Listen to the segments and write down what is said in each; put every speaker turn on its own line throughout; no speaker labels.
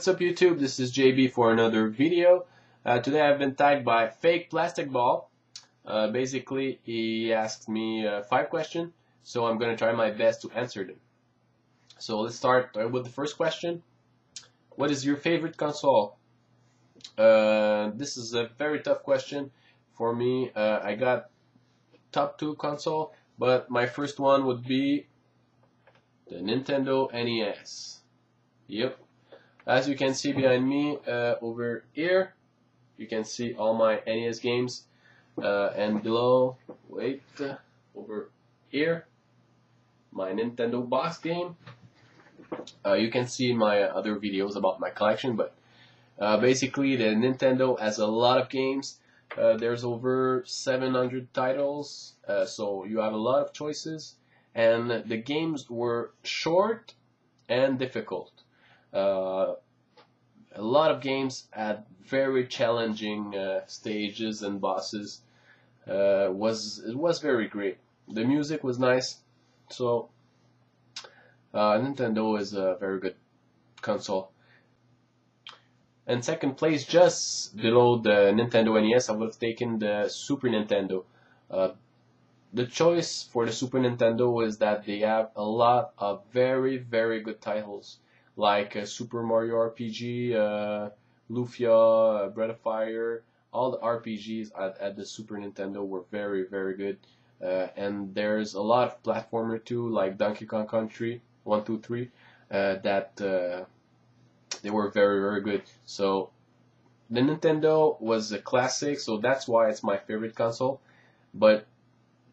What's up YouTube? This is JB for another video. Today I've been tagged by Fakeplasticball. Basically he asked me 5 questions, so I'm gonna try my best to answer them. So let's start with the first question. What is your favorite console? This is a very tough question for me. I got top 2 console, but my first one would be the Nintendo NES. Yep. As you can see behind me over here, you can see all my NES games, and below, over here, my Nintendo box game. You can see my other videos about my collection, but basically the Nintendo has a lot of games. There's over 700 titles, so you have a lot of choices, and the games were short and difficult. A lot of games had very challenging stages and bosses. It was very great. The music was nice, so Nintendo is a very good console. And second place, just below the Nintendo NES, I would have taken the Super Nintendo. The choice for the Super Nintendo is that they have a lot of very good titles, like Super Mario RPG, Lufia, Breath of Fire. All the RPGs at the Super Nintendo were very good. And there's a lot of platformer too, like Donkey Kong Country 1, 2, 3, that they were very good. So the Nintendo was a classic, so that's why it's my favorite console. But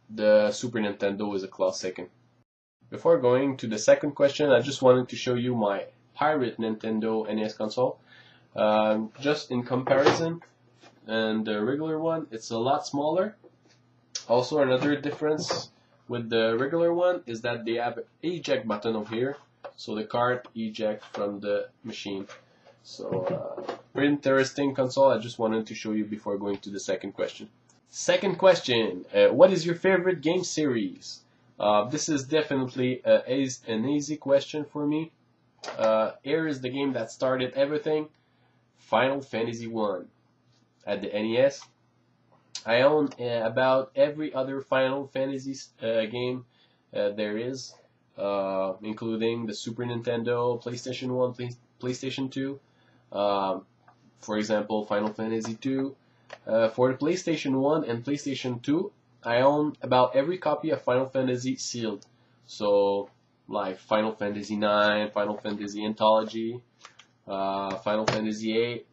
the Super Nintendo is a close second. Before going to the second question, I just wanted to show you my pirate Nintendo NES console. Just in comparison, and the regular one, it's a lot smaller. Also, another difference with the regular one is that they have an eject button over here, so the card eject from the machine. So, very interesting console. I just wanted to show you before going to the second question. Second question, what is your favorite game series? This is definitely an easy question for me. Here is the game that started everything, Final Fantasy 1 at the NES. I own about every other Final Fantasy game there is, including the Super Nintendo, PlayStation 1, PlayStation 2. For example, Final Fantasy 2. For the PlayStation 1 and PlayStation 2, I own about every copy of Final Fantasy sealed. So, like Final Fantasy 9, Final Fantasy Anthology, Final Fantasy 8,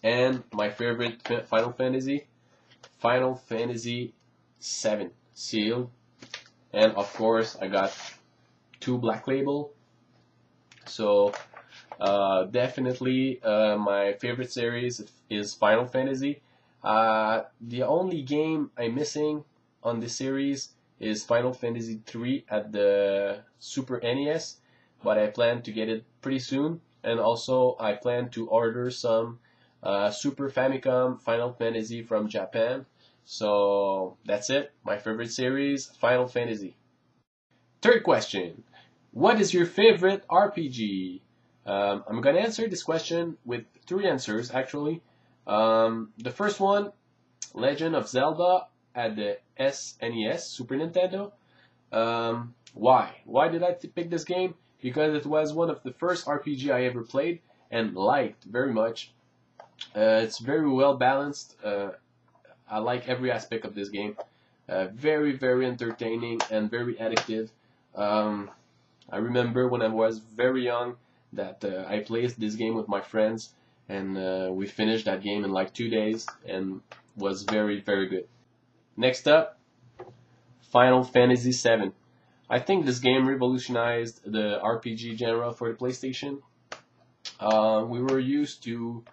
and my favorite Final Fantasy, Final Fantasy 7 sealed. And of course, I got 2 Black Label. So, definitely my favorite series is Final Fantasy. The only game I'm missing on this series is Final Fantasy 3 at the Super NES, but I plan to get it pretty soon. And also I plan to order some Super Famicom Final Fantasy from Japan. So that's it. My favorite series, Final Fantasy. Third question. What is your favorite RPG? I'm gonna answer this question with 3 answers actually. The first one, Legend of Zelda at the SNES, Super Nintendo. Why? Why did I pick this game? Because it was one of the first RPG I ever played and liked very much. It's very well balanced. I like every aspect of this game. Very entertaining and very addictive. I remember when I was very young that I played this game with my friends, and we finished that game in like 2 days and was very good. Next up, Final Fantasy 7. I think this game revolutionized the RPG genre for the PlayStation. We were used to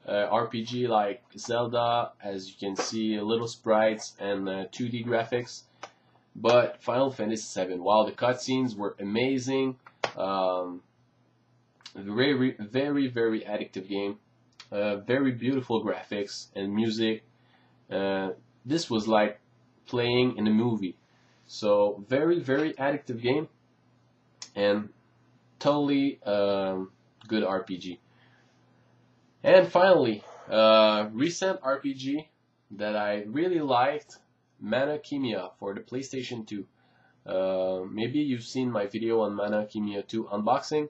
RPG like Zelda, as you can see, little sprites and 2D graphics. But Final Fantasy 7, wow, the cutscenes were amazing. Very addictive game. Very beautiful graphics and music. This was like playing in a movie. So very addictive game, and totally good RPG. And finally, recent RPG that I really liked, Mana Khemia for the PlayStation 2. Maybe you've seen my video on Mana Khemia 2 unboxing.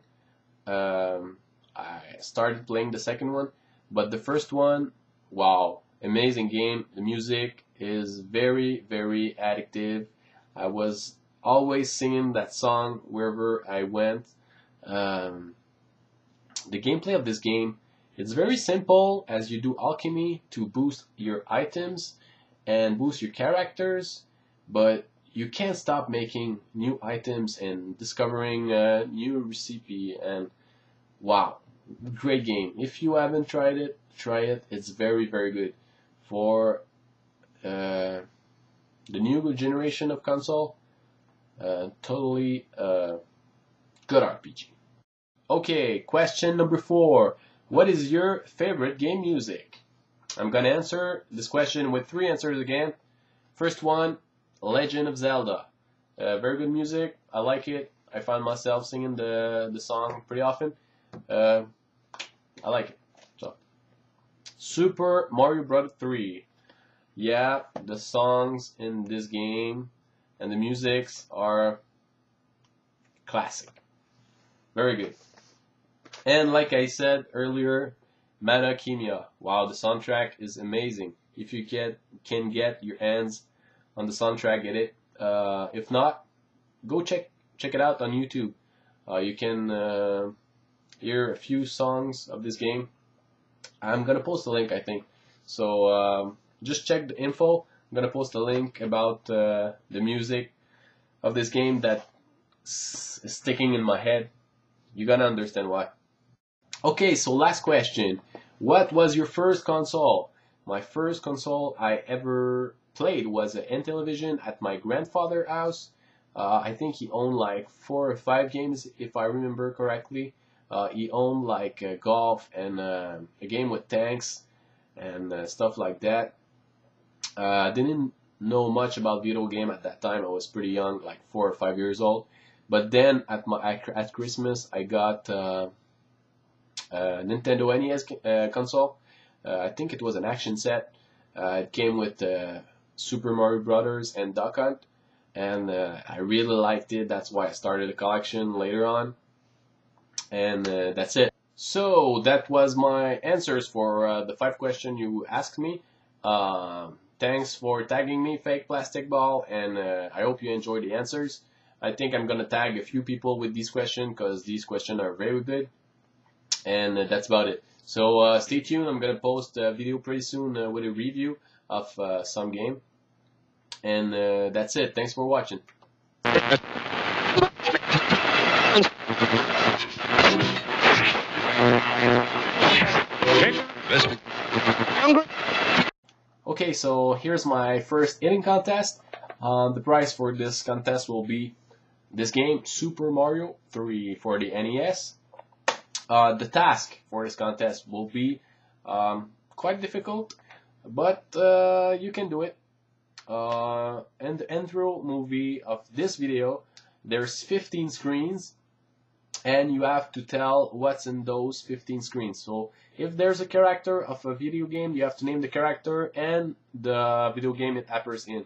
I started playing the second one, but the first one, wow, amazing game. The music is very, very addictive. I was always singing that song wherever I went. The gameplay of this game, it's very simple as you do alchemy to boost your items and boost your characters, but you can't stop making new items and discovering new recipe, and wow, great game. If you haven't tried it, try it. It's very, very good for the new generation of console. Totally good RPG. Okay, question number 4. What is your favorite game music? I'm gonna answer this question with 3 answers again. First one, Legend of Zelda. Very good music. I like it. I find myself singing the song pretty often. I like it. So, Super Mario Bros. 3. Yeah, the songs in this game and the musics are classic. Very good. And like I said earlier, Mana Khemia. Wow, the soundtrack is amazing. If you can get your hands on the soundtrack, get it. If not, go check it out on YouTube. You can hear a few songs of this game. I'm gonna post a link, I think. So just check the info. I'm gonna post a link about the music of this game that is sticking in my head. You're gonna understand why. Okay, so last question. What was your first console? My first console I ever played was an Intellivision at my grandfather's house. I think he owned like 4 or 5 games, if I remember correctly. He owned like golf and a game with tanks and stuff like that. I didn't know much about video game at that time. I was pretty young, like 4 or 5 years old. But then at Christmas, I got Nintendo NES console. I think it was an action set. It came with Super Mario Brothers and Duck Hunt, and I really liked it. That's why I started a collection later on, and that's it. So that was my answers for the 5 questions you asked me. Thanks for tagging me, Fakeplasticball, and I hope you enjoyed the answers. I think I'm gonna tag a few people with these questions because these questions are very good. And that's about it. So stay tuned. I'm gonna post a video pretty soon with a review of some game. And that's it. Thanks for watching. Okay, so here's my first eating contest. The prize for this contest will be this game, Super Mario 3 for the NES. The task for this contest will be quite difficult, but you can do it. In the intro movie of this video, there's 15 screens, and you have to tell what's in those 15 screens. So if there's a character of a video game, you have to name the character and the video game it appears in.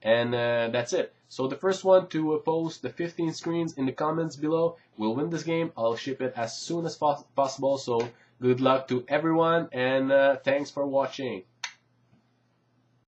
And that's it. So the first one to post the 15 screens in the comments below will win this game. I'll ship it as soon as possible. So good luck to everyone, and thanks for watching.